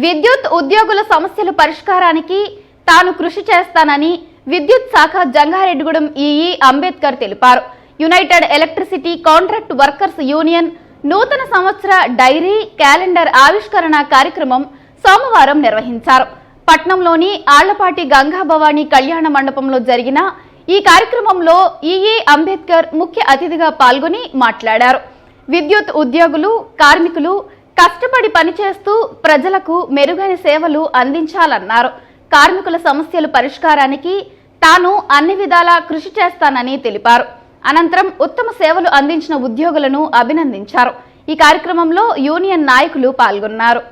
విద్యుత్ ఉద్యోగుల సమస్యల పరిష్కారానికి తాను కృషి చేస్తానని విద్యుత్ శాఖ జంగారెడ్డిగూడెం ఈఈ అంబేద్కర్ తెలిపారు. United electricity contract workers union నూతన సంవత్సర డైరీ క్యాలెండర్ ఆవిష్కరణ కార్యక్రమం సోమవారం నిర్వహించారు. పట్నంలోని ఆళ్లపాటి గంగాభవాని కళ్యాణ మండపంలో జరిగిన ఈ కార్యక్రమంలో ఈఈ అంబేద్కర్ ముఖ్య అతిథిగా పాల్గొని మాట్లాడారు. విద్యుత్ ఉద్యోగులు, కార్మికులు కష్టపడి పనిచేస్తూ ప్రజలకు మెరుగైన సేవలు అందించాలన్నారు. కార్మికుల సమస్యల పరిష్కారానికి తాను అన్ని విధాలా కృషి చేస్తానని తెలిపారు. అనంతరం ఉత్తమ సేవలు అందించిన ఉద్యోగులను అభినందించారు. ఈ కార్యక్రమంలో యూనియన్ నాయకులు పాల్గొన్నారు.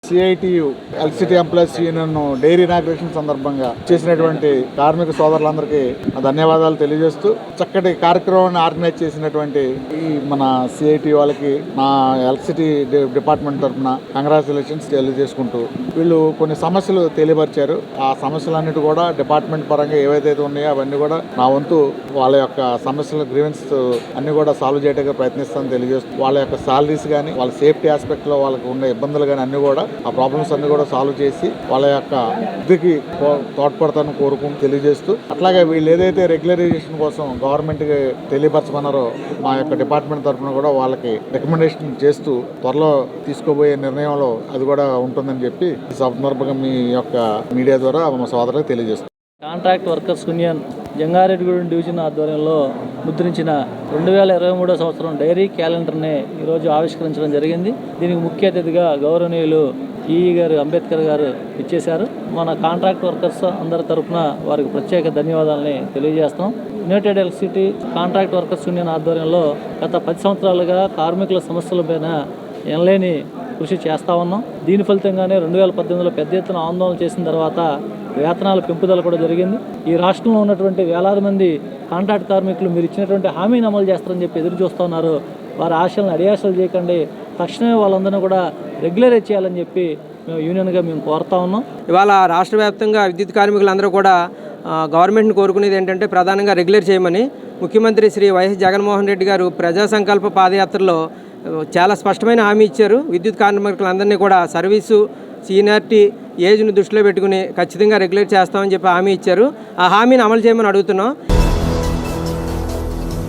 CITU electricity employees union diary inauguration సందర్భంగా చేసినటువంటి కార్మిక సోదరులందరికీ ధన్యవాదాలు తెలియజేస్తూ చక్కటి కార్యక్రమాన్ని ఆర్గనైజ్ చేసినటువంటి ఈ మన సిఐటి వాళ్ళకి నా ఎలక్ట్రిసిటీ డిపార్ట్మెంట్ తరఫున కంగ్రాచులేషన్స్ తెలియజేసుకుంటూ వీళ్ళు కొన్ని సమస్యలు తెలియపరిచారు. ఆ సమస్యలన్నిటి కూడా డిపార్ట్మెంట్ పరంగా ఏవైతే ఉన్నాయో అవన్నీ కూడా నా వంతు వాళ్ళ యొక్క సమస్యల గ్రీవెన్స్ అన్ని కూడా సాల్వ్ చేయడానికి ప్రయత్నిస్తానని తెలియజేస్తూ వాళ్ళ యొక్క సాలరీస్ కానీ వాళ్ళ సేఫ్టీ ఆస్పెక్ట్ లో వాళ్ళకి ఉన్న ఇబ్బందులు కానీ అన్ని కూడా ఆ ప్రాబ్లమ్స్ అన్ని కూడా సాల్వ్ చేసి వాళ్ళ యొక్క వృద్ధికి తోడ్పడతానని కోరుకుంటూ తెలియజేస్తూ అట్లాగే వీళ్ళు ఏదైతే రెగ్యులరైజేషన్ కోసం గవర్నమెంట్కి తెలియపరచమన్నారో మా యొక్క డిపార్ట్మెంట్ తరఫున కూడా వాళ్ళకి రికమెండేషన్ చేస్తూ త్వరలో తీసుకోబోయే నిర్ణయంలో అది కూడా ఉంటుందని చెప్పి ఈ సందర్భంగా మీ యొక్క మీడియా ద్వారా మా సోదరులకు తెలియజేస్తాం. Contract workers union Jangareddygudem division ఆధ్వర్యంలో ముద్రించిన 2023 సంవత్సరం డైరీ క్యాలెండర్ని ఈరోజు ఆవిష్కరించడం జరిగింది. దీనికి ముఖ్య అతిథిగా గౌరవనీయులు ఈఈ గారు అంబేద్కర్ గారు ఇచ్చేశారు. మన కాంట్రాక్ట్ వర్కర్స్ అందరి తరఫున వారికి ప్రత్యేక ధన్యవాదాలని తెలియజేస్తాం. United electricity contract workers union ఆధ్వర్యంలో గత 10 సంవత్సరాలుగా కార్మికుల సమస్యలపైన ఎనలేని కృషి చేస్తూ ఉన్నాం. దీని ఫలితంగానే 2018లో పెద్ద ఎత్తున ఆందోళన చేసిన తర్వాత వేతనాల పెంపుదల కూడా జరిగింది. ఈ రాష్ట్రంలో ఉన్నటువంటి వేలాది మంది కాంట్రాక్ట్ కార్మికులు మీరు ఇచ్చినటువంటి హామీని అమలు చేస్తారని చెప్పి ఎదురు చూస్తూ ఉన్నారు. వారి ఆశలను అడియాసలు చేయకండి, తక్షణమే వాళ్ళందరినీ కూడా రెగ్యులరైజ్ చేయాలని చెప్పి మేము యూనియన్గా మేము కోరుతా ఉన్నాం. ఇవాళ రాష్ట్ర వ్యాప్తంగా విద్యుత్ కార్మికులందరూ కూడా గవర్నమెంట్ని కోరుకునేది ఏంటంటే ప్రధానంగా రెగ్యులర్ చేయమని. ముఖ్యమంత్రి శ్రీ వైఎస్ జగన్మోహన్ రెడ్డి గారు ప్రజా సంకల్ప పాదయాత్రలో చాలా స్పష్టమైన హామీ ఇచ్చారు. విద్యుత్ కార్మికులందరినీ కూడా సర్వీసు, సీనియారిటీ, ఏజ్ను దృష్టిలో పెట్టుకుని ఖచ్చితంగా రెగ్యులేట్ చేస్తామని చెప్పి హామీ ఇచ్చారు. ఆ హామీని అమలు చేయమని అడుగుతున్నాం.